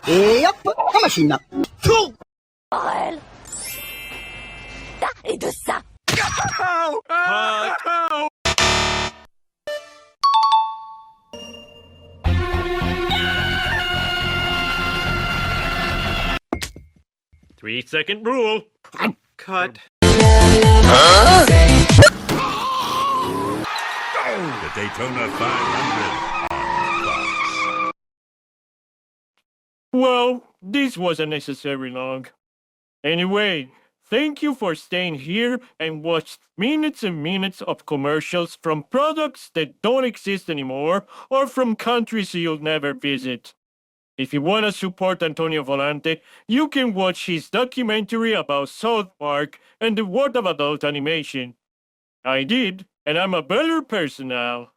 Et hop, en machine. Morel. Ça et de ça. Oh! 3-second rule. Cut. The Daytona 500 on Fox. Well, this was unnecessary long. Anyway, thank you for staying here and watched minutes and minutes of commercials from products that don't exist anymore or from countries you'll never visit. If you want to support Antonio Volante, you can watch his documentary about South Park and the world of adult animation. I did, and I'm a better person now.